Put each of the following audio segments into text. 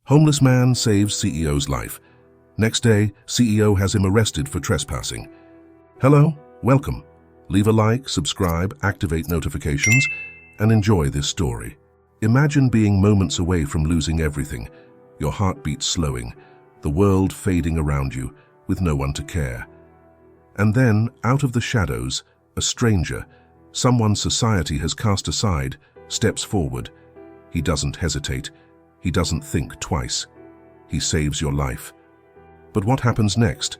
Homeless man saves CEO's life. Next day, CEO has him arrested for trespassing. Hello, welcome. Leave a like, subscribe, activate notifications, and enjoy this story. Imagine being moments away from losing everything, your heartbeat slowing, the world fading around you, with no one to care. And then, out of the shadows, a stranger, someone society has cast aside, steps forward. He doesn't hesitate. He doesn't think twice. He saves your life. But what happens next?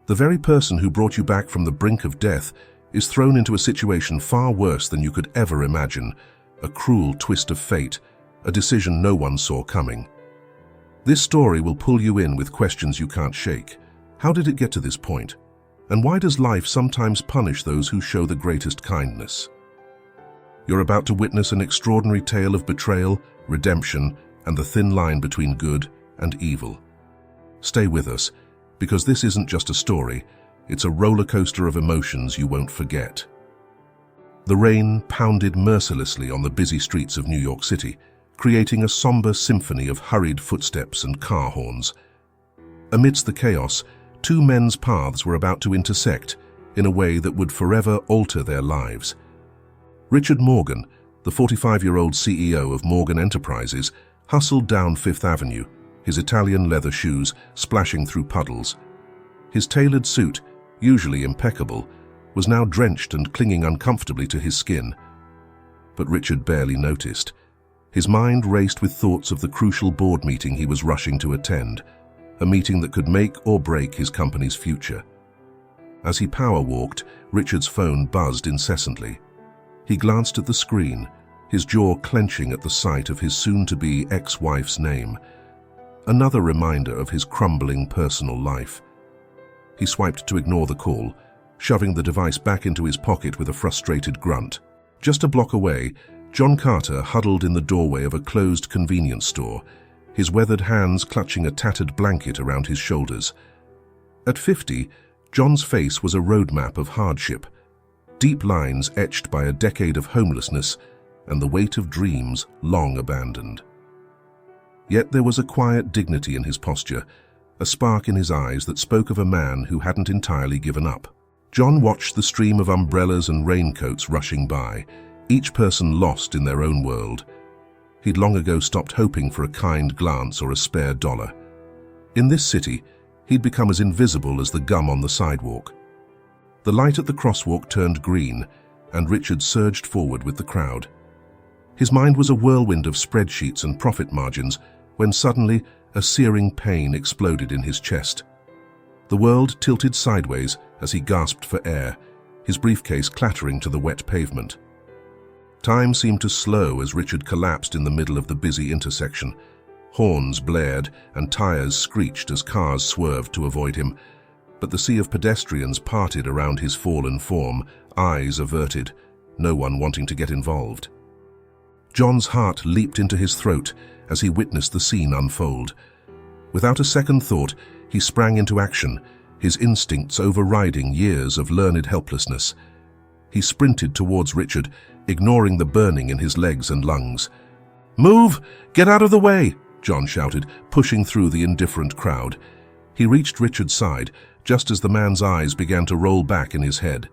The very person who brought you back from the brink of death is thrown into a situation far worse than you could ever imagine, a cruel twist of fate, a decision no one saw coming. This story will pull you in with questions you can't shake. How did it get to this point? And why does life sometimes punish those who show the greatest kindness? You're about to witness an extraordinary tale of betrayal, redemption, and the thin line between good and evil. Stay with us, because this isn't just a story, it's a roller coaster of emotions you won't forget. The rain pounded mercilessly on the busy streets of New York City, creating a somber symphony of hurried footsteps and car horns. Amidst the chaos, two men's paths were about to intersect in a way that would forever alter their lives. Richard Morgan, the 45-year-old CEO of Morgan Enterprises, hustled down Fifth Avenue, his Italian leather shoes splashing through puddles. His tailored suit, usually impeccable, was now drenched and clinging uncomfortably to his skin. But Richard barely noticed. His mind raced with thoughts of the crucial board meeting he was rushing to attend, a meeting that could make or break his company's future. As he power-walked, Richard's phone buzzed incessantly. He glanced at the screen, his jaw clenching at the sight of his soon-to-be ex-wife's name. Another reminder of his crumbling personal life. He swiped to ignore the call, shoving the device back into his pocket with a frustrated grunt. Just a block away, John Carter huddled in the doorway of a closed convenience store, his weathered hands clutching a tattered blanket around his shoulders. At 50, John's face was a roadmap of hardship, deep lines etched by a decade of homelessness and the weight of dreams long abandoned. Yet there was a quiet dignity in his posture, a spark in his eyes that spoke of a man who hadn't entirely given up. John watched the stream of umbrellas and raincoats rushing by, each person lost in their own world. He'd long ago stopped hoping for a kind glance or a spare dollar. In this city, he'd become as invisible as the gum on the sidewalk. The light at the crosswalk turned green, and Richard surged forward with the crowd. His mind was a whirlwind of spreadsheets and profit margins when suddenly a searing pain exploded in his chest. The world tilted sideways as he gasped for air, his briefcase clattering to the wet pavement. Time seemed to slow as Richard collapsed in the middle of the busy intersection. Horns blared and tires screeched as cars swerved to avoid him, but the sea of pedestrians parted around his fallen form, eyes averted, no one wanting to get involved. John's heart leaped into his throat as he witnessed the scene unfold. Without a second thought, he sprang into action, his instincts overriding years of learned helplessness. He sprinted towards Richard, ignoring the burning in his legs and lungs. "Move! Get out of the way!" John shouted, pushing through the indifferent crowd. He reached Richard's side, just as the man's eyes began to roll back in his head.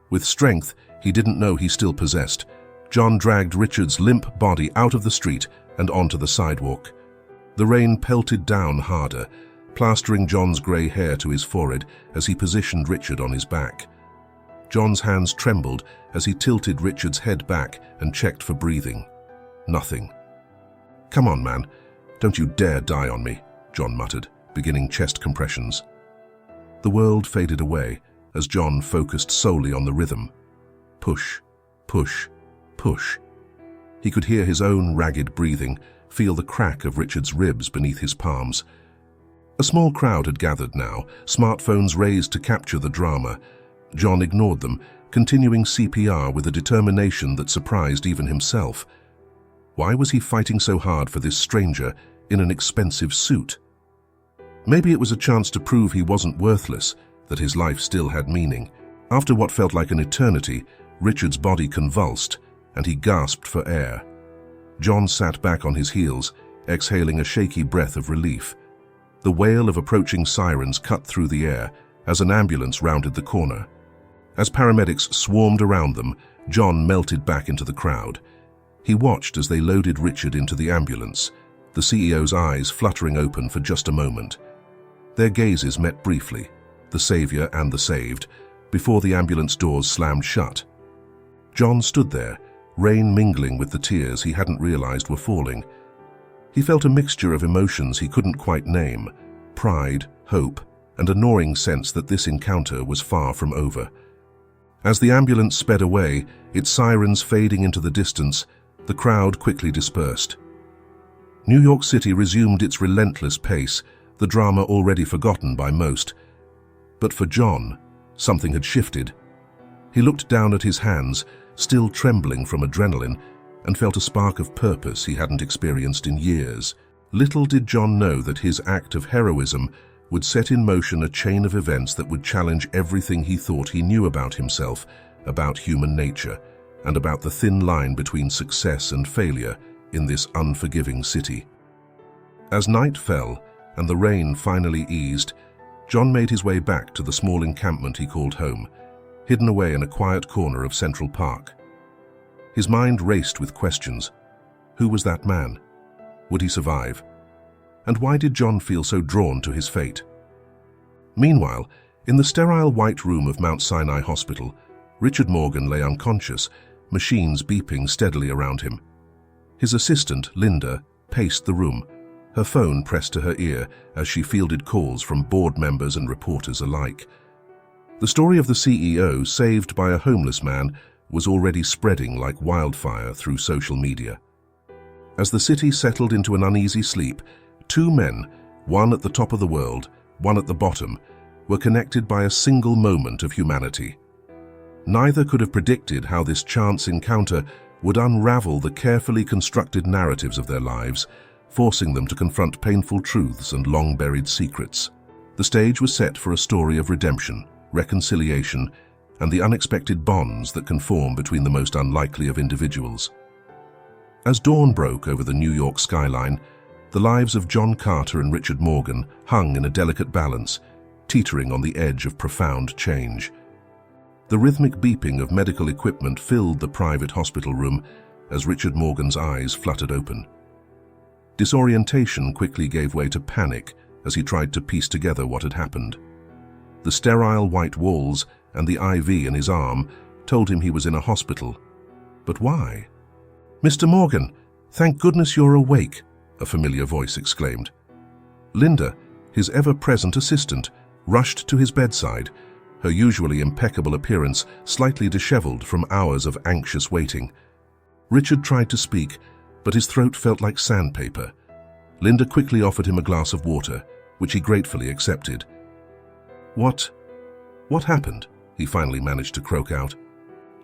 With strength he didn't know he still possessed, John dragged Richard's limp body out of the street and onto the sidewalk. The rain pelted down harder, plastering John's grey hair to his forehead as he positioned Richard on his back. John's hands trembled as he tilted Richard's head back and checked for breathing. Nothing. "Come on, man. Don't you dare die on me," John muttered, beginning chest compressions. The world faded away as John focused solely on the rhythm. Push, push, push. He could hear his own ragged breathing, feel the crack of Richard's ribs beneath his palms. A small crowd had gathered now, smartphones raised to capture the drama. John ignored them, continuing CPR with a determination that surprised even himself. Why was he fighting so hard for this stranger in an expensive suit? Maybe it was a chance to prove he wasn't worthless, that his life still had meaning. After what felt like an eternity, Richard's body convulsed, and he gasped for air. John sat back on his heels, exhaling a shaky breath of relief. The wail of approaching sirens cut through the air as an ambulance rounded the corner. As paramedics swarmed around them, John melted back into the crowd. He watched as they loaded Richard into the ambulance, the CEO's eyes fluttering open for just a moment. Their gazes met briefly, the savior and the saved, before the ambulance doors slammed shut. John stood there, rain mingling with the tears he hadn't realized were falling. He felt a mixture of emotions he couldn't quite name: pride, hope, and a gnawing sense that this encounter was far from over. As the ambulance sped away, its sirens fading into the distance, the crowd quickly dispersed. New York City resumed its relentless pace, the drama already forgotten by most. But for John, something had shifted. He looked down at his hands, still trembling from adrenaline, and felt a spark of purpose he hadn't experienced in years. Little did John know that his act of heroism would set in motion a chain of events that would challenge everything he thought he knew about himself, about human nature, and about the thin line between success and failure in this unforgiving city. As night fell and the rain finally eased, John made his way back to the small encampment he called home, hidden away in a quiet corner of Central Park. His mind raced with questions. Who was that man? Would he survive? And why did John feel so drawn to his fate? Meanwhile, in the sterile white room of Mount Sinai Hospital, Richard Morgan lay unconscious, machines beeping steadily around him. His assistant, Linda, paced the room, her phone pressed to her ear as she fielded calls from board members and reporters alike. The story of the CEO saved by a homeless man was already spreading like wildfire through social media. As the city settled into an uneasy sleep, two men, one at the top of the world, one at the bottom, were connected by a single moment of humanity. Neither could have predicted how this chance encounter would unravel the carefully constructed narratives of their lives, forcing them to confront painful truths and long-buried secrets. The stage was set for a story of redemption, reconciliation, and the unexpected bonds that can form between the most unlikely of individuals. As dawn broke over the New York skyline, the lives of John Carter and Richard Morgan hung in a delicate balance, teetering on the edge of profound change. The rhythmic beeping of medical equipment filled the private hospital room as Richard Morgan's eyes fluttered open. Disorientation quickly gave way to panic as he tried to piece together what had happened. The sterile white walls and the IV in his arm told him he was in a hospital. But why? "Mr. Morgan, thank goodness you're awake," a familiar voice exclaimed. Linda, his ever-present assistant, rushed to his bedside, her usually impeccable appearance slightly disheveled from hours of anxious waiting. Richard tried to speak, but his throat felt like sandpaper. Linda quickly offered him a glass of water, which he gratefully accepted. What happened?" he finally managed to croak out.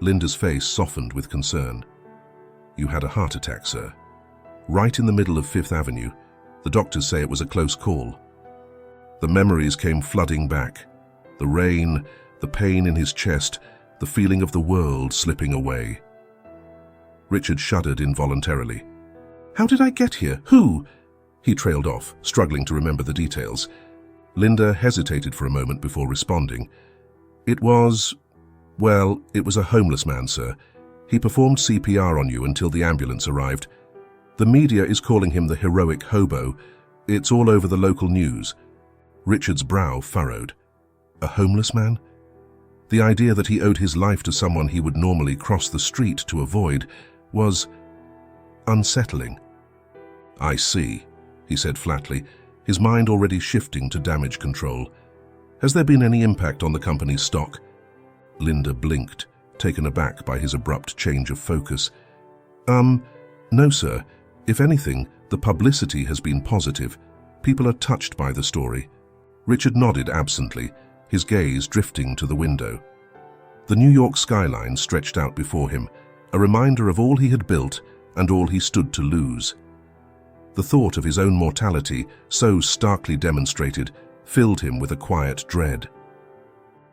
Linda's face softened with concern. "You had a heart attack, sir. Right in the middle of Fifth Avenue. The doctors say it was a close call." The memories came flooding back. The rain, the pain in his chest, the feeling of the world slipping away. Richard shuddered involuntarily. "How did I get here? Who?" He trailed off, struggling to remember the details. Linda hesitated for a moment before responding. It was a homeless man, sir. He performed CPR on you until the ambulance arrived. The media is calling him the heroic hobo. It's all over the local news." Richard's brow furrowed. A homeless man? The idea that he owed his life to someone he would normally cross the street to avoid was unsettling. "I see," he said flatly, his mind already shifting to damage control. "Has there been any impact on the company's stock?" Linda blinked, taken aback by his abrupt change of focus. No, sir. If anything, the publicity has been positive. People are touched by the story." Richard nodded absently, his gaze drifting to the window. The New York skyline stretched out before him, a reminder of all he had built and all he stood to lose. The thought of his own mortality, so starkly demonstrated, filled him with a quiet dread.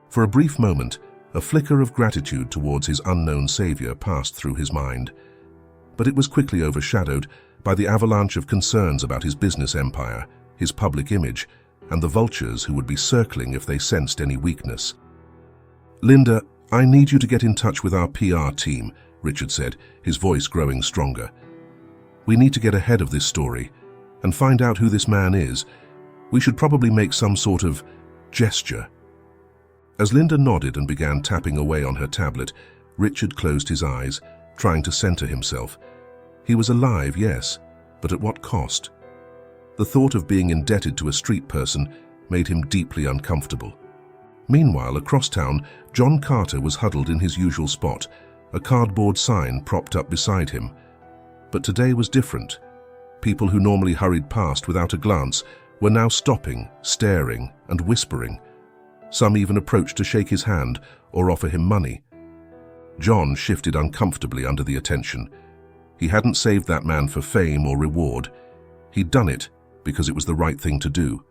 For a brief moment, a flicker of gratitude towards his unknown savior passed through his mind. But it was quickly overshadowed by the avalanche of concerns about his business empire, his public image, and the vultures who would be circling if they sensed any weakness. "Linda, I need you to get in touch with our PR team," Richard said, his voice growing stronger. "We need to get ahead of this story and find out who this man is. We should probably make some sort of gesture." As Linda nodded and began tapping away on her tablet, Richard closed his eyes, trying to center himself. He was alive, yes, but at what cost? The thought of being indebted to a street person made him deeply uncomfortable. Meanwhile, across town, John Carter was huddled in his usual spot, a cardboard sign propped up beside him. But today was different. People who normally hurried past without a glance were now stopping, staring, and whispering. Some even approached to shake his hand or offer him money. John shifted uncomfortably under the attention. He hadn't saved that man for fame or reward. He'd done it because it was the right thing to do.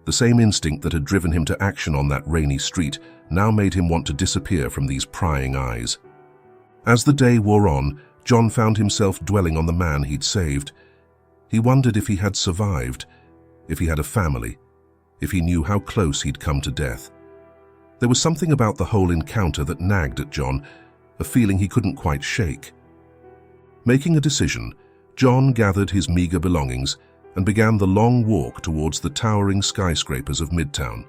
The same instinct that had driven him to action on that rainy street now made him want to disappear from these prying eyes. As the day wore on, John found himself dwelling on the man he'd saved. He wondered if he had survived, if he had a family, if he knew how close he'd come to death. There was something about the whole encounter that nagged at John, a feeling he couldn't quite shake. Making a decision, John gathered his meager belongings and began the long walk towards the towering skyscrapers of Midtown.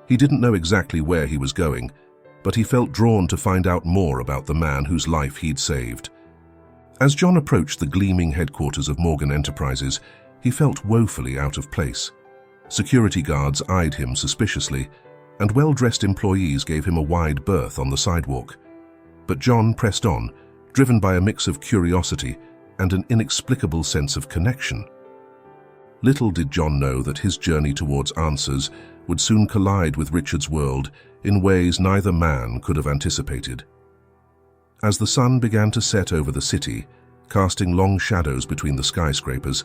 He didn't know exactly where he was going, but he felt drawn to find out more about the man whose life he'd saved. As John approached the gleaming headquarters of Morgan Enterprises, he felt woefully out of place. Security guards eyed him suspiciously, and well-dressed employees gave him a wide berth on the sidewalk. But John pressed on, driven by a mix of curiosity and an inexplicable sense of connection. Little did John know that his journey towards answers would soon collide with Richard's world in ways neither man could have anticipated. As the sun began to set over the city, casting long shadows between the skyscrapers,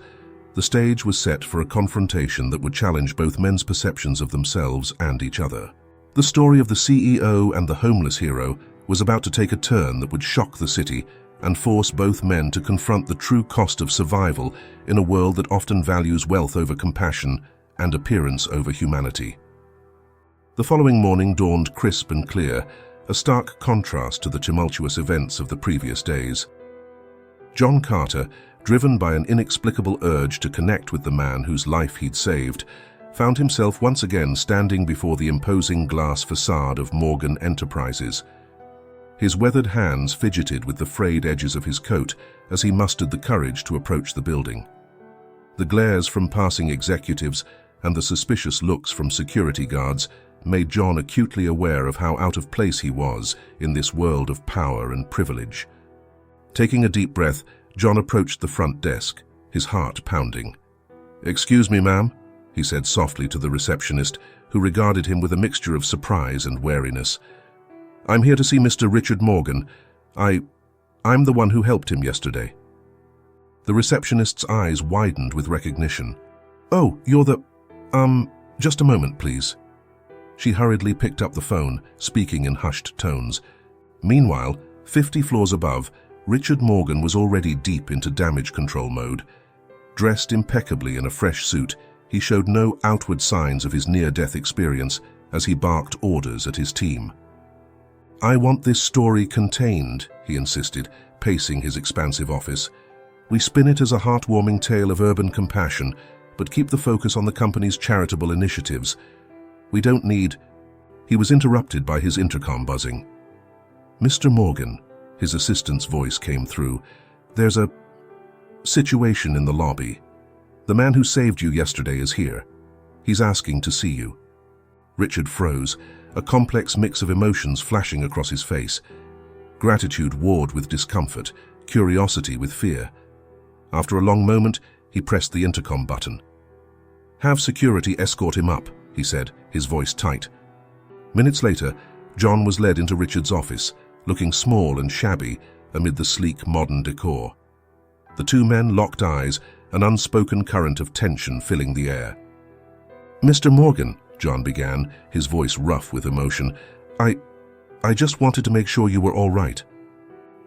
the stage was set for a confrontation that would challenge both men's perceptions of themselves and each other. The story of the CEO and the homeless hero was about to take a turn that would shock the city and force both men to confront the true cost of survival in a world that often values wealth over compassion and appearance over humanity. The following morning dawned crisp and clear, a stark contrast to the tumultuous events of the previous days. John Carter, driven by an inexplicable urge to connect with the man whose life he'd saved, found himself once again standing before the imposing glass facade of Morgan Enterprises. His weathered hands fidgeted with the frayed edges of his coat as he mustered the courage to approach the building. The glares from passing executives and the suspicious looks from security guards made John acutely aware of how out of place he was in this world of power and privilege. Taking a deep breath, John approached the front desk, his heart pounding. "Excuse me, ma'am," he said softly to the receptionist, who regarded him with a mixture of surprise and wariness. "I'm here to see Mr. Richard Morgan. I'm the one who helped him yesterday." The receptionist's eyes widened with recognition. "Oh, you're the... just a moment, please." She hurriedly picked up the phone, speaking in hushed tones. Meanwhile, 50 floors above, Richard Morgan was already deep into damage control mode. Dressed impeccably in a fresh suit, he showed no outward signs of his near-death experience as he barked orders at his team. "I want this story contained," he insisted, pacing his expansive office. "We spin it as a heartwarming tale of urban compassion, but keep the focus on the company's charitable initiatives. We don't need..." He was interrupted by his intercom buzzing. "Mr. Morgan," his assistant's voice came through, "there's a situation in the lobby. The man who saved you yesterday is here. He's asking to see you." Richard froze, a complex mix of emotions flashing across his face. Gratitude warred with discomfort, curiosity with fear. After a long moment, he pressed the intercom button. "Have security escort him up," he said, his voice tight. Minutes later, John was led into Richard's office, looking small and shabby amid the sleek modern decor. The two men locked eyes, an unspoken current of tension filling the air. "Mr. Morgan," John began, his voice rough with emotion, I just wanted to make sure you were all right."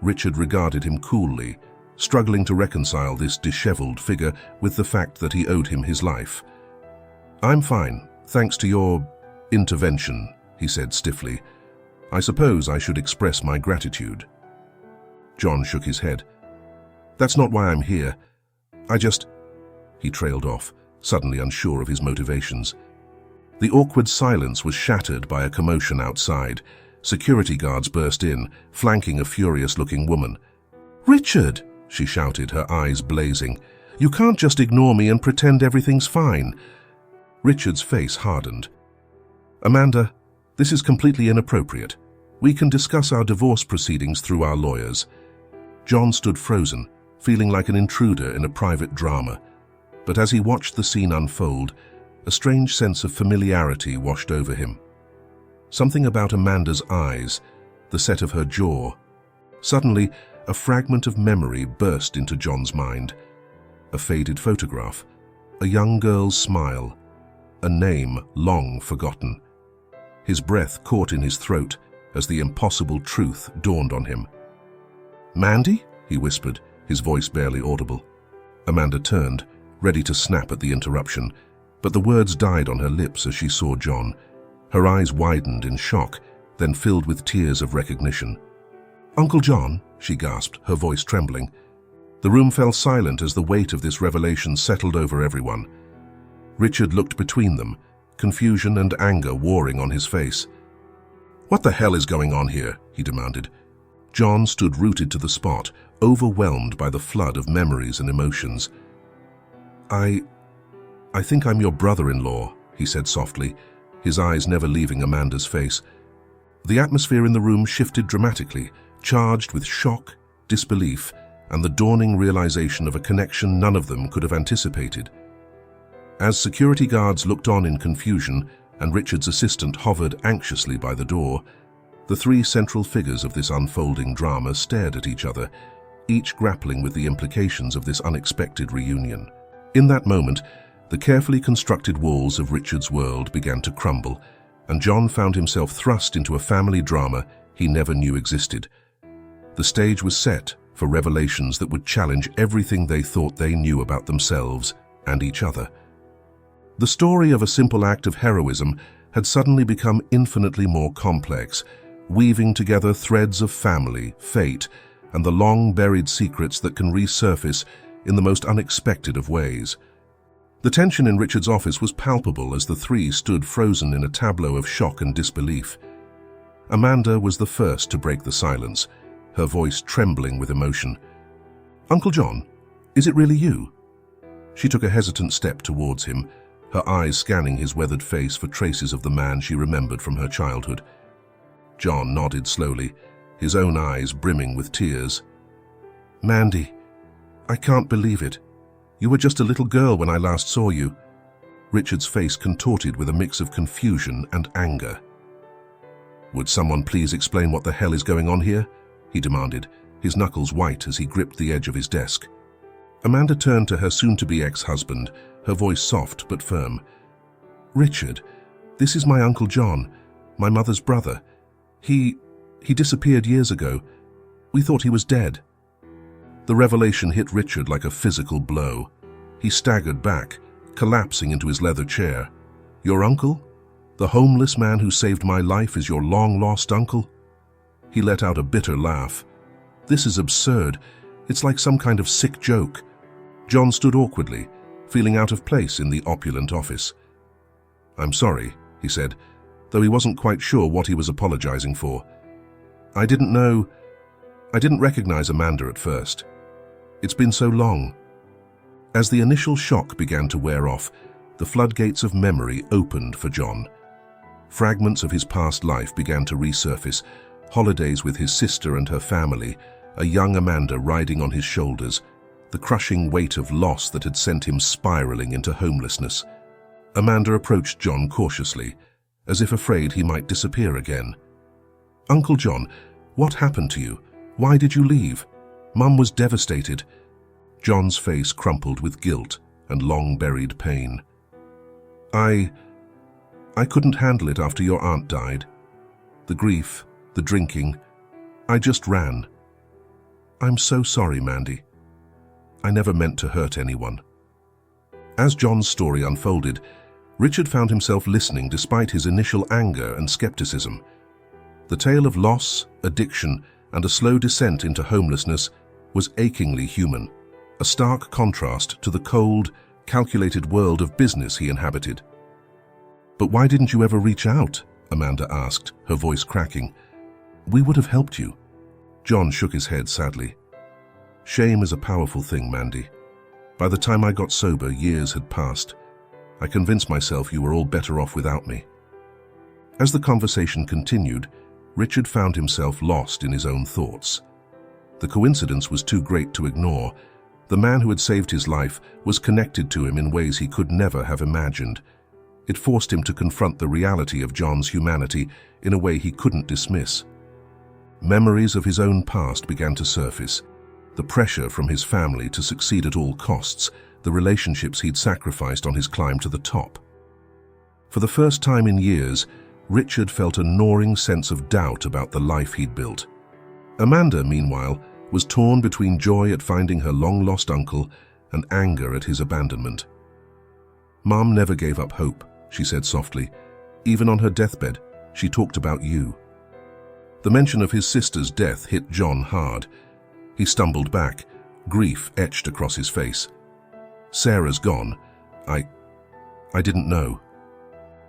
Richard regarded him coolly, struggling to reconcile this disheveled figure with the fact that he owed him his life. "I'm fine, thanks to your intervention," he said stiffly. "I suppose I should express my gratitude." John shook his head. "That's not why I'm here. I just—" He trailed off, suddenly unsure of his motivations. The awkward silence was shattered by a commotion outside. Security guards burst in, flanking a furious-looking woman. "Richard!" she shouted, her eyes blazing. "You can't just ignore me and pretend everything's fine." Richard's face hardened. "Amanda, this is completely inappropriate. We can discuss our divorce proceedings through our lawyers." John stood frozen, feeling like an intruder in a private drama. But as he watched the scene unfold, a strange sense of familiarity washed over him. Something about Amanda's eyes, the set of her jaw. Suddenly, a fragment of memory burst into John's mind. A faded photograph, a young girl's smile, a name long forgotten. His breath caught in his throat as the impossible truth dawned on him. "Mandy?" he whispered, his voice barely audible. Amanda turned, ready to snap at the interruption, but the words died on her lips as she saw John. Her eyes widened in shock, then filled with tears of recognition. "Uncle John," she gasped, her voice trembling. The room fell silent as the weight of this revelation settled over everyone. Richard looked between them, confusion and anger warring on his face. "What the hell is going on here?" he demanded. John stood rooted to the spot, overwhelmed by the flood of memories and emotions. I think I'm your brother-in-law," he said softly, his eyes never leaving Amanda's face. The atmosphere in the room shifted dramatically, charged with shock, disbelief, and the dawning realization of a connection none of them could have anticipated. As security guards looked on in confusion and Richard's assistant hovered anxiously by the door, the three central figures of this unfolding drama stared at each other, each grappling with the implications of this unexpected reunion. In that moment, the carefully constructed walls of Richard's world began to crumble, and John found himself thrust into a family drama he never knew existed. The stage was set for revelations that would challenge everything they thought they knew about themselves and each other. The story of a simple act of heroism had suddenly become infinitely more complex, weaving together threads of family, fate, and the long-buried secrets that can resurface in the most unexpected of ways. The tension in Richard's office was palpable as the three stood frozen in a tableau of shock and disbelief. Amanda was the first to break the silence, her voice trembling with emotion. "Uncle John, is it really you?" She took a hesitant step towards him, her eyes scanning his weathered face for traces of the man she remembered from her childhood. John nodded slowly, his own eyes brimming with tears. "Mandy, I can't believe it. You were just a little girl when I last saw you." Richard's face contorted with a mix of confusion and anger. "Would someone please explain what the hell is going on here?" he demanded, his knuckles white as he gripped the edge of his desk. Amanda turned to her soon-to-be ex-husband, her voice soft but firm. "Richard, this is my Uncle John, my mother's brother. He disappeared years ago. We thought he was dead." The revelation hit Richard like a physical blow. He staggered back, collapsing into his leather chair. "Your uncle? The homeless man who saved my life is your long-lost uncle?" He let out a bitter laugh. "This is absurd. It's like some kind of sick joke." John stood awkwardly, feeling out of place in the opulent office. "I'm sorry," he said, though he wasn't quite sure what he was apologizing for. I didn't recognize Amanda at first. It's been so long." As the initial shock began to wear off, the floodgates of memory opened for John. Fragments of his past life began to resurface, holidays with his sister and her family, a young Amanda riding on his shoulders, the crushing weight of loss that had sent him spiraling into homelessness. Amanda approached John cautiously, as if afraid he might disappear again. "Uncle John, what happened to you? Why did you leave? Mum was devastated." John's face crumpled with guilt and long-buried pain. I couldn't handle it after your aunt died. The grief, the drinking, I just ran." "I'm so sorry, Mandy." I never meant to hurt anyone." As John's story unfolded, Richard found himself listening despite his initial anger and skepticism. The tale of loss, addiction, and a slow descent into homelessness was achingly human, a stark contrast to the cold, calculated world of business he inhabited. "But why didn't you ever reach out?" Amanda asked, her voice cracking. "We would have helped you." John shook his head sadly. "Shame is a powerful thing, Mandy. By the time I got sober, years had passed. I convinced myself you were all better off without me." As the conversation continued, Richard found himself lost in his own thoughts. The coincidence was too great to ignore. The man who had saved his life was connected to him in ways he could never have imagined. It forced him to confront the reality of John's humanity in a way he couldn't dismiss. Memories of his own past began to surface. The pressure from his family to succeed at all costs, the relationships he'd sacrificed on his climb to the top. For the first time in years, Richard felt a gnawing sense of doubt about the life he'd built. Amanda, meanwhile, was torn between joy at finding her long-lost uncle and anger at his abandonment. "Mom never gave up hope," she said softly. "Even on her deathbed, she talked about you." The mention of his sister's death hit John hard. He stumbled back, grief etched across his face. "Sarah's gone. I didn't know."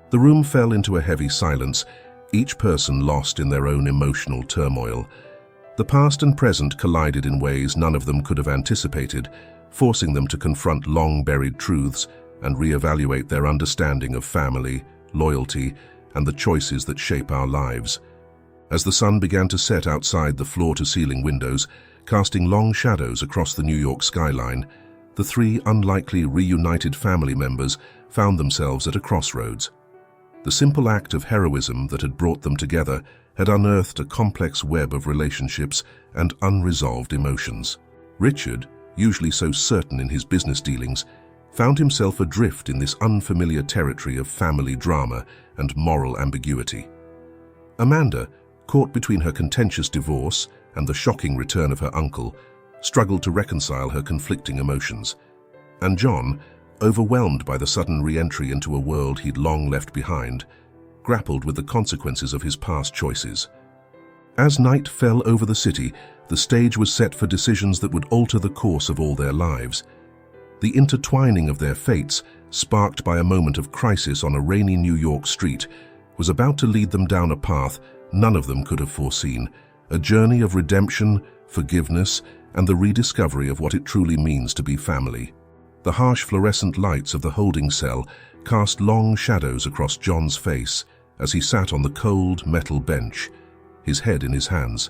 The room fell into a heavy silence, each person lost in their own emotional turmoil. The past and present collided in ways none of them could have anticipated, forcing them to confront long-buried truths and reevaluate their understanding of family, loyalty, and the choices that shape our lives. As the sun began to set outside the floor-to-ceiling windows, casting long shadows across the New York skyline, the three unlikely reunited family members found themselves at a crossroads. The simple act of heroism that had brought them together had unearthed a complex web of relationships and unresolved emotions. Richard, usually so certain in his business dealings, found himself adrift in this unfamiliar territory of family drama and moral ambiguity. Amanda, caught between her contentious divorce and the shocking return of her uncle, struggled to reconcile her conflicting emotions. And John, overwhelmed by the sudden re-entry into a world he'd long left behind, grappled with the consequences of his past choices. As night fell over the city, the stage was set for decisions that would alter the course of all their lives. The intertwining of their fates, sparked by a moment of crisis on a rainy New York street, was about to lead them down a path none of them could have foreseen, a journey of redemption, forgiveness, and the rediscovery of what it truly means to be family. The harsh fluorescent lights of the holding cell cast long shadows across John's face as he sat on the cold metal bench, his head in his hands.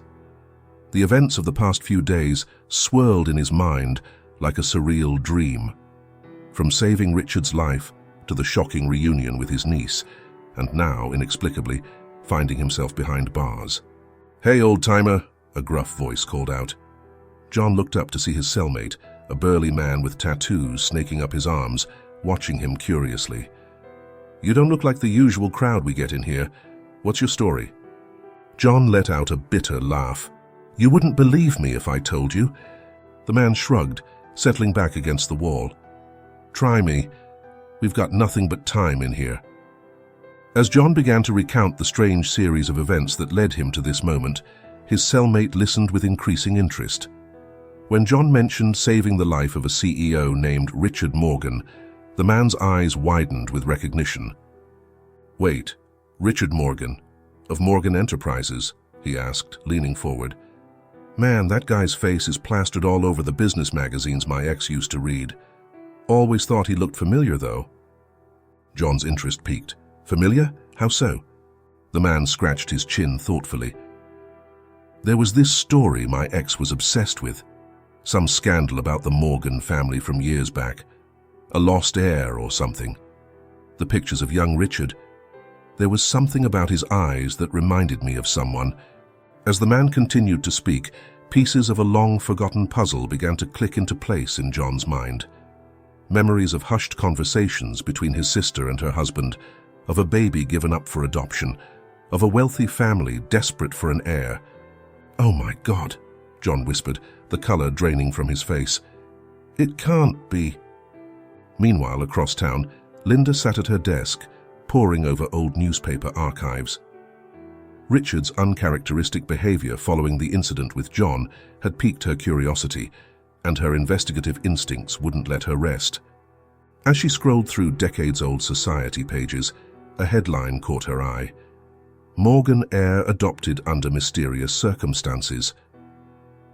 The events of the past few days swirled in his mind like a surreal dream. From saving Richard's life to the shocking reunion with his niece, and now, inexplicably, finding himself behind bars. "Hey, old-timer," a gruff voice called out. John looked up to see his cellmate, a burly man with tattoos snaking up his arms, watching him curiously. "You don't look like the usual crowd we get in here. What's your story?" John let out a bitter laugh. "You wouldn't believe me if I told you." The man shrugged, settling back against the wall. "Try me. We've got nothing but time in here." As John began to recount the strange series of events that led him to this moment, his cellmate listened with increasing interest. When John mentioned saving the life of a CEO named Richard Morgan, the man's eyes widened with recognition. "Wait, Richard Morgan, of Morgan Enterprises?" he asked, leaning forward. "Man, that guy's face is plastered all over the business magazines my ex used to read. Always thought he looked familiar, though." John's interest piqued. "Familiar? How so?" The man scratched his chin thoughtfully. "There was this story my ex was obsessed with. Some scandal about the Morgan family from years back. A lost heir or something. The pictures of young Richard. There was something about his eyes that reminded me of someone." As the man continued to speak, pieces of a long-forgotten puzzle began to click into place in John's mind. Memories of hushed conversations between his sister and her husband, of a baby given up for adoption, of a wealthy family desperate for an heir. "Oh my God," John whispered, the color draining from his face. It can't be. Meanwhile, across town, Linda sat at her desk, poring over old newspaper archives. Richard's uncharacteristic behavior following the incident with John had piqued her curiosity, and her investigative instincts wouldn't let her rest. As she scrolled through decades-old society pages, a headline caught her eye. Morgan heir adopted under mysterious circumstances.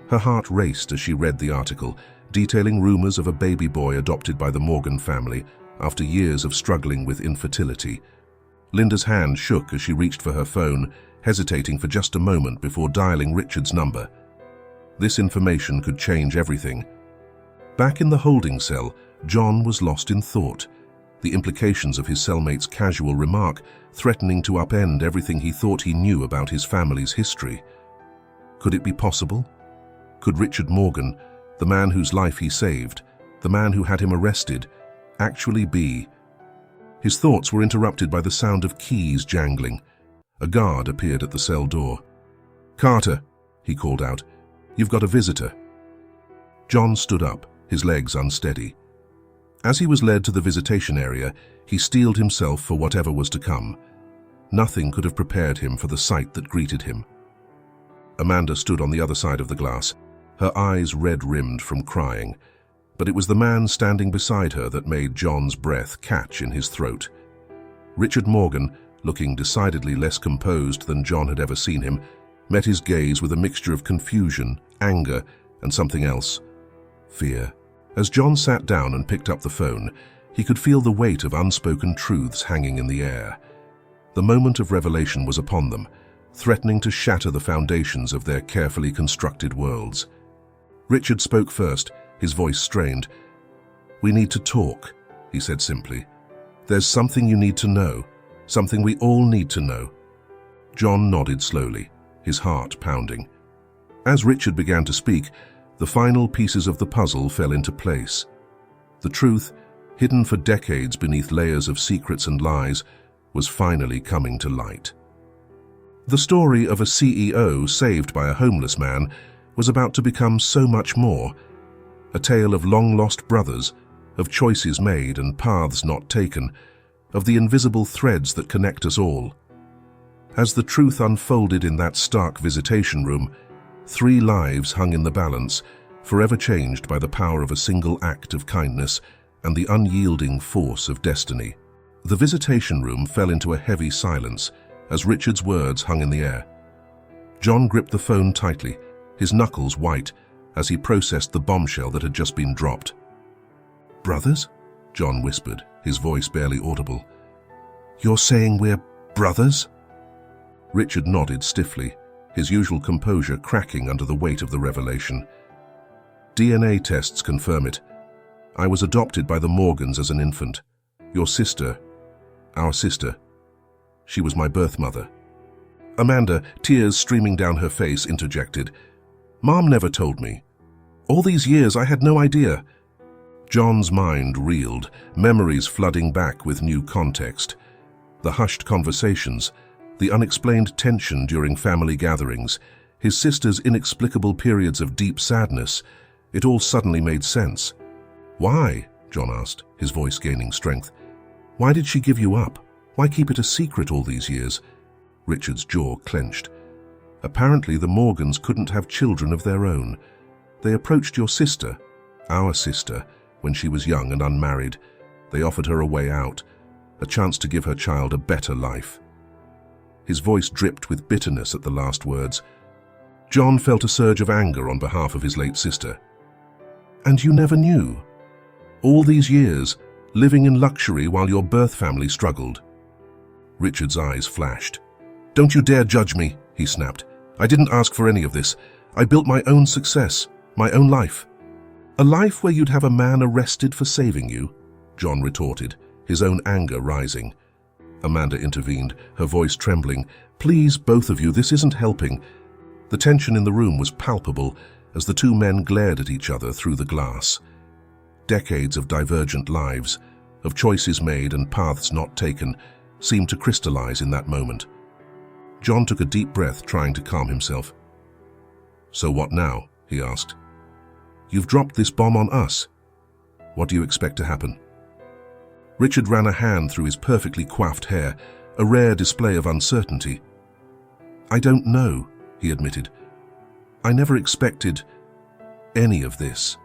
Her heart raced as she read the article, detailing rumors of a baby boy adopted by the Morgan family after years of struggling with infertility. Linda's hand shook as she reached for her phone, hesitating for just a moment before dialing Richard's number. This information could change everything. Back in the holding cell, John was lost in thought, the implications of his cellmate's casual remark threatening to upend everything he thought he knew about his family's history. Could it be possible? Could Richard Morgan, the man whose life he saved, the man who had him arrested, actually be? His thoughts were interrupted by the sound of keys jangling. A guard appeared at the cell door. "Carter," he called out, "you've got a visitor." John stood up, his legs unsteady. As he was led to the visitation area, he steeled himself for whatever was to come. Nothing could have prepared him for the sight that greeted him. Amanda stood on the other side of the glass, her eyes red-rimmed from crying, but it was the man standing beside her that made John's breath catch in his throat. Richard Morgan, looking decidedly less composed than John had ever seen him, met his gaze with a mixture of confusion, anger, and something else: fear. As John sat down and picked up the phone, he could feel the weight of unspoken truths hanging in the air. The moment of revelation was upon them, threatening to shatter the foundations of their carefully constructed worlds. Richard spoke first, his voice strained. "We need to talk," he said simply. "There's something you need to know, something we all need to know." John nodded slowly, his heart pounding. As Richard began to speak, the final pieces of the puzzle fell into place. The truth, hidden for decades beneath layers of secrets and lies, was finally coming to light. The story of a CEO saved by a homeless man was about to become so much more. A tale of long-lost brothers, of choices made and paths not taken, of the invisible threads that connect us all. As the truth unfolded in that stark visitation room, 3 lives hung in the balance, forever changed by the power of a single act of kindness and the unyielding force of destiny. The visitation room fell into a heavy silence as Richard's words hung in the air. John gripped the phone tightly, his knuckles white, as he processed the bombshell that had just been dropped. "Brothers?" John whispered, his voice barely audible. "You're saying we're brothers?" Richard nodded stiffly, his usual composure cracking under the weight of the revelation. "DNA tests confirm it. I was adopted by the Morgans as an infant. Your sister, our sister, she was my birth mother." Amanda, tears streaming down her face, interjected, "Mom never told me. All these years I had no idea." John's mind reeled, memories flooding back with new context. The hushed conversations, the unexplained tension during family gatherings, his sister's inexplicable periods of deep sadness, it all suddenly made sense. "Why?" John asked, his voice gaining strength. "Why did she give you up? Why keep it a secret all these years?" Richard's jaw clenched. "Apparently the Morgans couldn't have children of their own. They approached your sister, our sister, when she was young and unmarried. They offered her a way out, a chance to give her child a better life." His voice dripped with bitterness at the last words. John felt a surge of anger on behalf of his late sister. "And you never knew? All these years, living in luxury while your birth family struggled?" Richard's eyes flashed. "Don't you dare judge me," he snapped. "I didn't ask for any of this. I built my own success, my own life." "A life where you'd have a man arrested for saving you?" John retorted, his own anger rising. Amanda intervened, her voice trembling. "Please, both of you, this isn't helping." The tension in the room was palpable as the 2 men glared at each other through the glass. Decades of divergent lives, of choices made and paths not taken, seemed to crystallize in that moment. John took a deep breath, trying to calm himself. "So what now?" he asked. "You've dropped this bomb on us. What do you expect to happen?" Richard ran a hand through his perfectly coiffed hair, a rare display of uncertainty. "I don't know," he admitted. "I never expected any of this.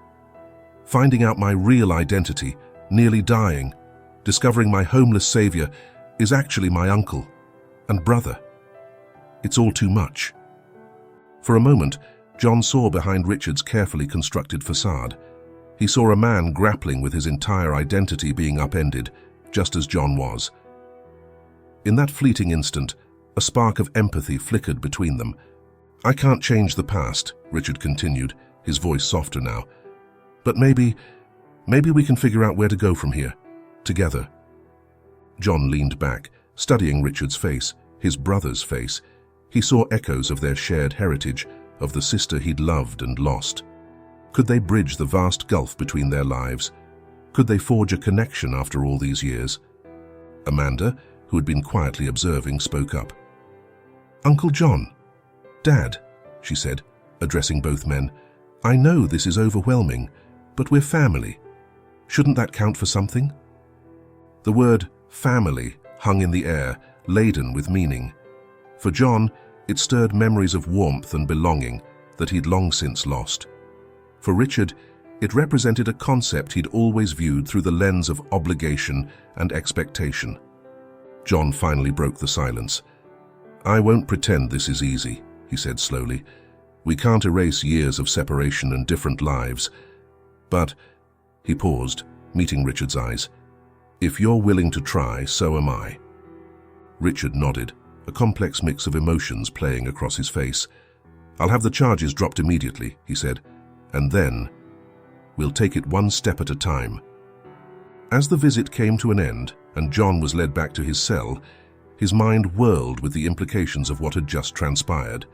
Finding out my real identity, nearly dying, discovering my homeless savior is actually my uncle and brother. It's all too much." For a moment, John saw behind Richard's carefully constructed facade. He saw a man grappling with his entire identity being upended, just as John was. In that fleeting instant, a spark of empathy flickered between them. "I can't change the past," Richard continued, his voice softer now. "But maybe we can figure out where to go from here, together." John leaned back, studying Richard's face, his brother's face. He saw echoes of their shared heritage, of the sister he'd loved and lost. Could they bridge the vast gulf between their lives? Could they forge a connection after all these years? Amanda, who had been quietly observing, spoke up. "Uncle John, Dad," she said, addressing both men, "I know this is overwhelming, but we're family. Shouldn't that count for something?" The word family hung in the air, laden with meaning. For John, it stirred memories of warmth and belonging that he'd long since lost. For Richard, it represented a concept he'd always viewed through the lens of obligation and expectation. John finally broke the silence. "I won't pretend this is easy," he said slowly. "We can't erase years of separation and different lives. But," he paused, meeting Richard's eyes, "if you're willing to try, so am I." Richard nodded, a complex mix of emotions playing across his face. "I'll have the charges dropped immediately," he said, "and then we'll take it one step at a time." As the visit came to an end and John was led back to his cell, his mind whirled with the implications of what had just transpired.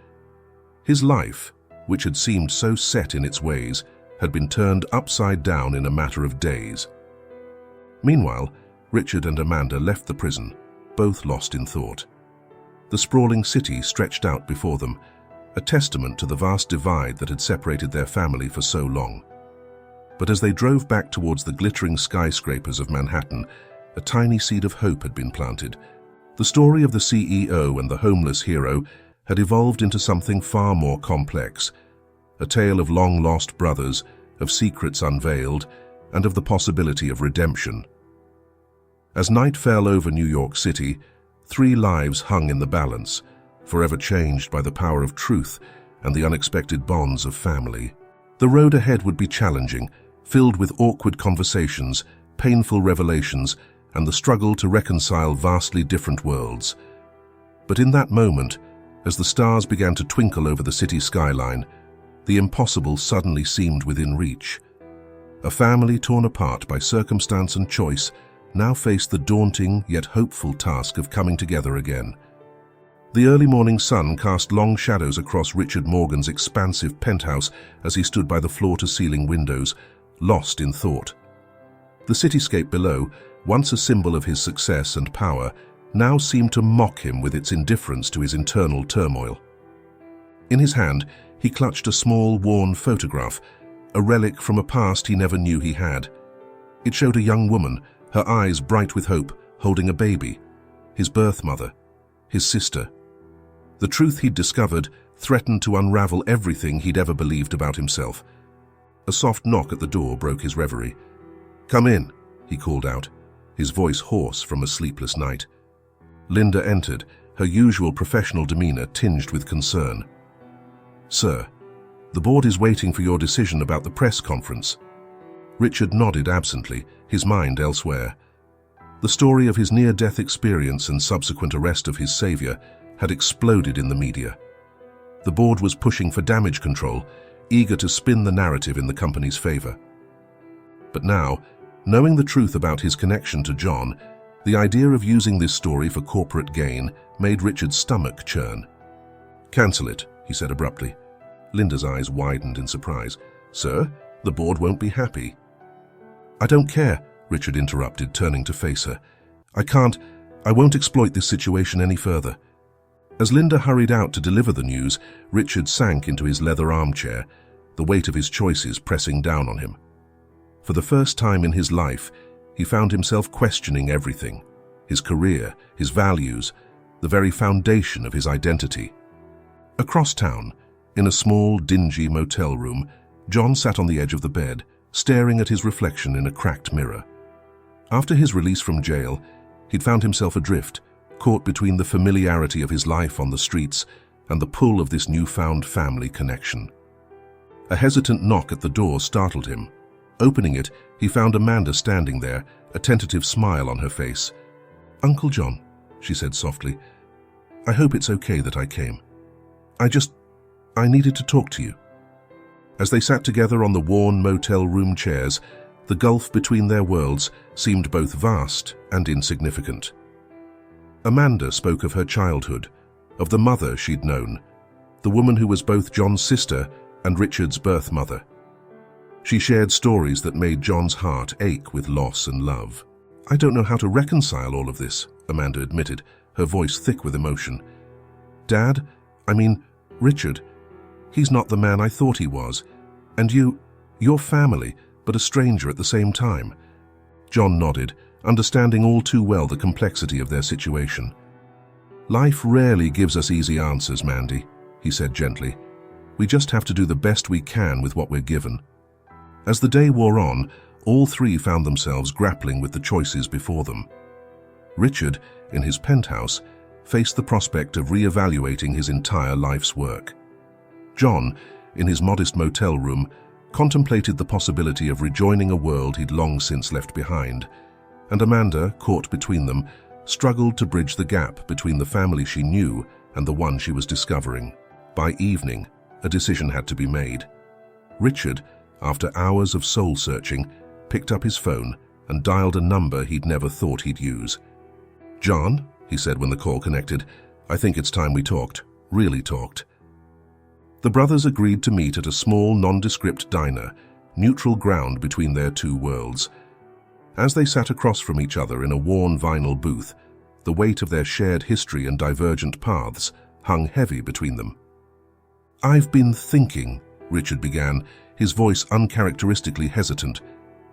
His life, which had seemed so set in its ways, had been turned upside down in a matter of days. Meanwhile, Richard and Amanda left the prison, both lost in thought. The sprawling city stretched out before them, a testament to the vast divide that had separated their family for so long. But as they drove back towards the glittering skyscrapers of Manhattan, a tiny seed of hope had been planted. The story of the CEO and the homeless hero had evolved into something far more complex, a tale of long-lost brothers, of secrets unveiled, and of the possibility of redemption. As night fell over New York City, 3 lives hung in the balance, forever changed by the power of truth and the unexpected bonds of family. The road ahead would be challenging, filled with awkward conversations, painful revelations, and the struggle to reconcile vastly different worlds. But in that moment, as the stars began to twinkle over the city skyline, the impossible suddenly seemed within reach. A family torn apart by circumstance and choice now faced the daunting yet hopeful task of coming together again. The early morning sun cast long shadows across Richard Morgan's expansive penthouse as he stood by the floor-to-ceiling windows, lost in thought. The cityscape below, once a symbol of his success and power, now seemed to mock him with its indifference to his internal turmoil. In his hand, he clutched a small, worn photograph, a relic from a past he never knew he had. It showed a young woman, her eyes bright with hope, holding a baby, his birth mother, his sister. The truth he'd discovered threatened to unravel everything he'd ever believed about himself. A soft knock at the door broke his reverie. "Come in," he called out, his voice hoarse from a sleepless night. Linda entered, her usual professional demeanor tinged with concern. "Sir, the board is waiting for your decision about the press conference." Richard nodded absently, his mind elsewhere. The story of his near-death experience and subsequent arrest of his savior had exploded in the media. The board was pushing for damage control, eager to spin the narrative in the company's favor. But now, knowing the truth about his connection to John, the idea of using this story for corporate gain made Richard's stomach churn. "Cancel it," he said abruptly. Linda's eyes widened in surprise. "Sir, the board won't be happy." "I don't care," Richard interrupted, turning to face her. I won't exploit this situation any further." As Linda hurried out to deliver the news, Richard sank into his leather armchair, the weight of his choices pressing down on him. For the first time in his life, he found himself questioning everything: his career, his values, the very foundation of his identity. Across town, in a small, dingy motel room, John sat on the edge of the bed, staring at his reflection in a cracked mirror. After his release from jail, he'd found himself adrift, caught between the familiarity of his life on the streets and the pull of this newfound family connection. A hesitant knock at the door startled him. Opening it, he found Amanda standing there, a tentative smile on her face. "Uncle John," she said softly, "I hope it's okay that I came. I needed to talk to you." As they sat together on the worn motel room chairs, the gulf between their worlds seemed both vast and insignificant. Amanda spoke of her childhood, of the mother she'd known, the woman who was both John's sister and Richard's birth mother. She shared stories that made John's heart ache with loss and love. "I don't know how to reconcile all of this," Amanda admitted, her voice thick with emotion. Richard, he's not the man I thought he was. And you're family, but a stranger at the same time." John nodded, understanding all too well the complexity of their situation. "Life rarely gives us easy answers, Mandy," he said gently. "We just have to do the best we can with what we're given." As the day wore on, all three found themselves grappling with the choices before them. Richard, in his penthouse, faced the prospect of re-evaluating his entire life's work. John, in his modest motel room, contemplated the possibility of rejoining a world he'd long since left behind, and Amanda, caught between them, struggled to bridge the gap between the family she knew and the one she was discovering. By evening, a decision had to be made. Richard, after hours of soul-searching, picked up his phone and dialed a number he'd never thought he'd use. "John," he said when the call connected, "I think it's time we talked, really talked." The brothers agreed to meet at a small, nondescript diner, neutral ground between their two worlds. As they sat across from each other in a worn vinyl booth, the weight of their shared history and divergent paths hung heavy between them. "I've been thinking," Richard began, his voice uncharacteristically hesitant,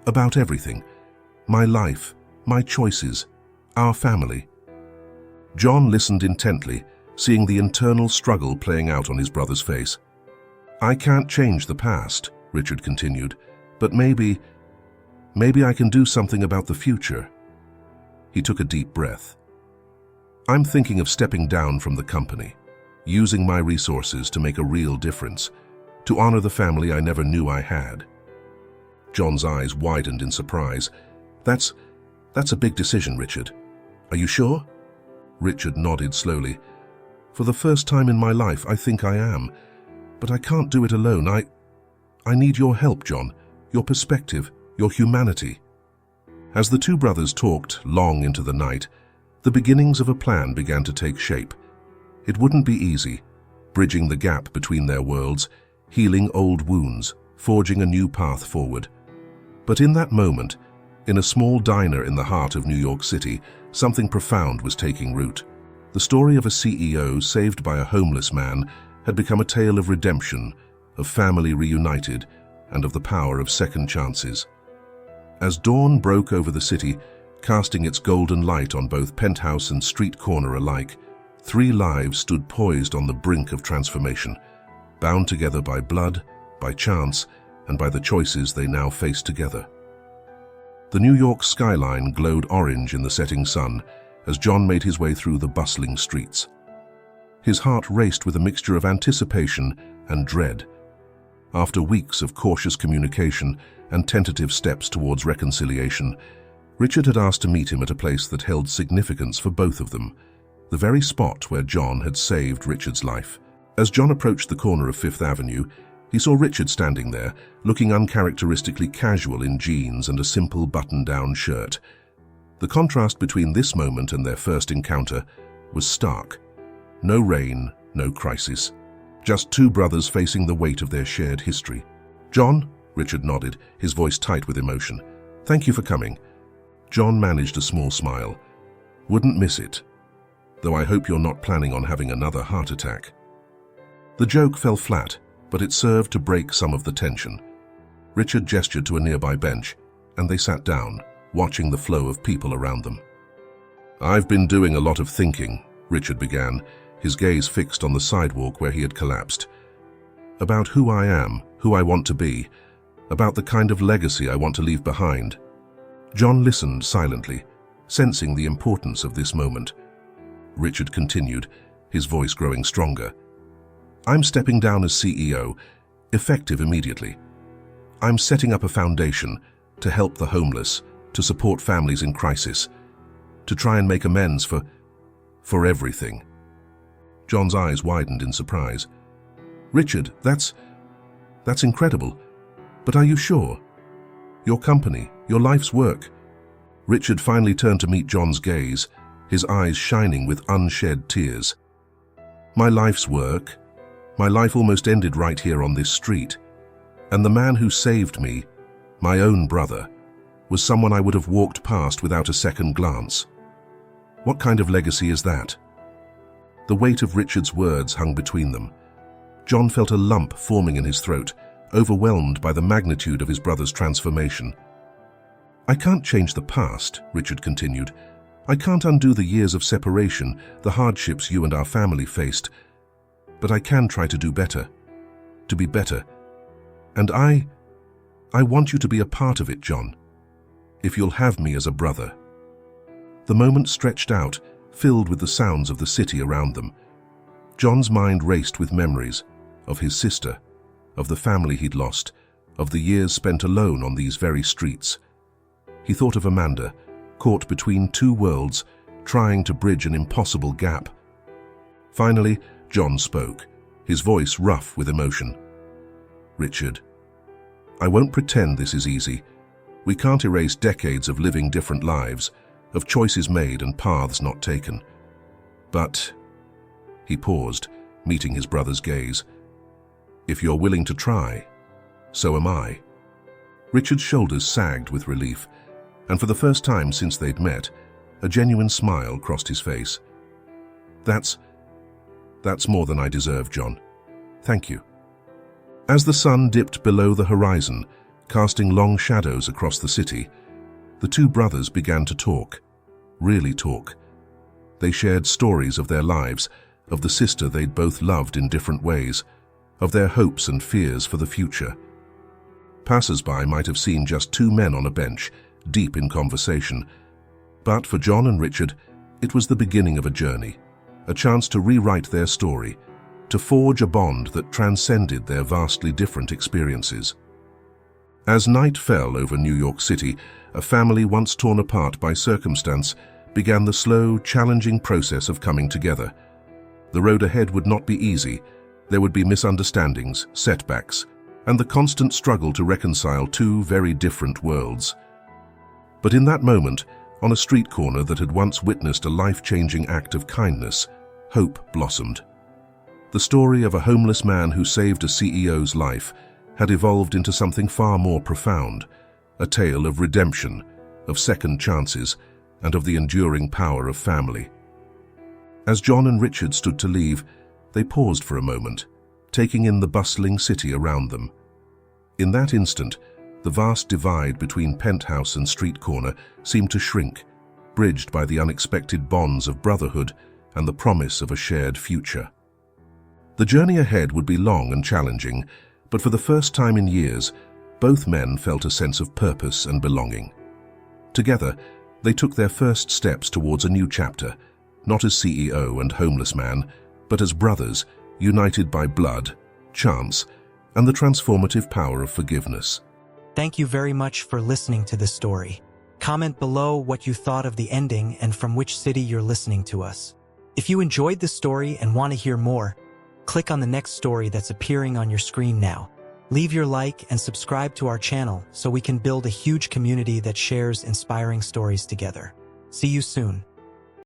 "about everything. My life, my choices, our family." John listened intently, seeing the internal struggle playing out on his brother's face. "I can't change the past," Richard continued, "but maybe I can do something about the future." He took a deep breath. "I'm thinking of stepping down from the company, using my resources to make a real difference, to honor the family I never knew I had." John's eyes widened in surprise. That's a big decision, Richard. Are you sure?" Richard nodded slowly. "For the first time in my life, I think I am. But I can't do it alone. I need your help, John, your perspective, your humanity." As the two brothers talked long into the night, the beginnings of a plan began to take shape. It wouldn't be easy, bridging the gap between their worlds, healing old wounds, forging a new path forward. But in that moment, in a small diner in the heart of New York City, something profound was taking root. The story of a CEO saved by a homeless man had become a tale of redemption, of family reunited, and of the power of second chances. As dawn broke over the city, casting its golden light on both penthouse and street corner alike, three lives stood poised on the brink of transformation, bound together by blood, by chance, and by the choices they now faced together. The New York skyline glowed orange in the setting sun as John made his way through the bustling streets. His heart raced with a mixture of anticipation and dread. After weeks of cautious communication and tentative steps towards reconciliation, Richard had asked to meet him at a place that held significance for both of them, the very spot where John had saved Richard's life. As John approached the corner of Fifth Avenue, he saw Richard standing there, looking uncharacteristically casual in jeans and a simple button-down shirt. The contrast between this moment and their first encounter was stark. No rain, no crisis. Just two brothers facing the weight of their shared history. "John," Richard nodded, his voice tight with emotion. "Thank you for coming." John managed a small smile. "Wouldn't miss it. Though I hope you're not planning on having another heart attack." The joke fell flat, but it served to break some of the tension. Richard gestured to a nearby bench. and they sat down, watching the flow of people around them. "I've been doing a lot of thinking," Richard began, his gaze fixed on the sidewalk where he had collapsed. "About who I am, who I want to be, about the kind of legacy I want to leave behind." John listened silently, sensing the importance of this moment. Richard continued, his voice growing stronger. "I'm stepping down as CEO, effective immediately. I'm setting up a foundation to help the homeless, to support families in crisis, to try and make amends for everything." John's eyes widened in surprise. "Richard, that's incredible. But are you sure? Your company, your life's work." Richard finally turned to meet John's gaze, his eyes shining with unshed tears. "My life's work? My life almost ended right here on this street. And the man who saved me, my own brother, was someone I would have walked past without a second glance. What kind of legacy is that?" The weight of Richard's words hung between them. John felt a lump forming in his throat, overwhelmed by the magnitude of his brother's transformation. "I can't change the past," Richard continued. "I can't undo the years of separation, the hardships you and our family faced. But I can try to do better, to be better. And I want you to be a part of it, John, if you'll have me as a brother." The moment stretched out, filled with the sounds of the city around them. John's mind raced with memories of his sister, of the family he'd lost, of the years spent alone on these very streets. He thought of Amanda, caught between two worlds, trying to bridge an impossible gap. Finally, John spoke, his voice rough with emotion. "Richard, I won't pretend this is easy. We can't erase decades of living different lives, of choices made and paths not taken. But," he paused, meeting his brother's gaze, "if you're willing to try, so am I." Richard's shoulders sagged with relief, and for the first time since they'd met, a genuine smile crossed his face. That's more than I deserve, John. Thank you." As the sun dipped below the horizon, casting long shadows across the city, the two brothers began to talk, really talk. They shared stories of their lives, of the sister they'd both loved in different ways, of their hopes and fears for the future. Passers-by might have seen just two men on a bench, deep in conversation, but for John and Richard, it was the beginning of a journey, a chance to rewrite their story, to forge a bond that transcended their vastly different experiences. As night fell over New York City, a family once torn apart by circumstance began the slow, challenging process of coming together. The road ahead would not be easy. There would be misunderstandings, setbacks, and the constant struggle to reconcile two very different worlds. But in that moment, on a street corner that had once witnessed a life-changing act of kindness, hope blossomed. The story of a homeless man who saved a CEO's life had evolved into something far more profound, a tale of redemption, of second chances, and of the enduring power of family. As John and Richard stood to leave, they paused for a moment, taking in the bustling city around them. In that instant, the vast divide between penthouse and street corner seemed to shrink, bridged by the unexpected bonds of brotherhood and the promise of a shared future. The journey ahead would be long and challenging, but for the first time in years, both men felt a sense of purpose and belonging. Together, they took their first steps towards a new chapter, not as CEO and homeless man, but as brothers, united by blood, chance, and the transformative power of forgiveness. Thank you very much for listening to this story. Comment below what you thought of the ending and from which city you're listening to us. If you enjoyed this story and want to hear more, click on the next story that's appearing on your screen now. Leave your like and subscribe to our channel so we can build a huge community that shares inspiring stories together. See you soon.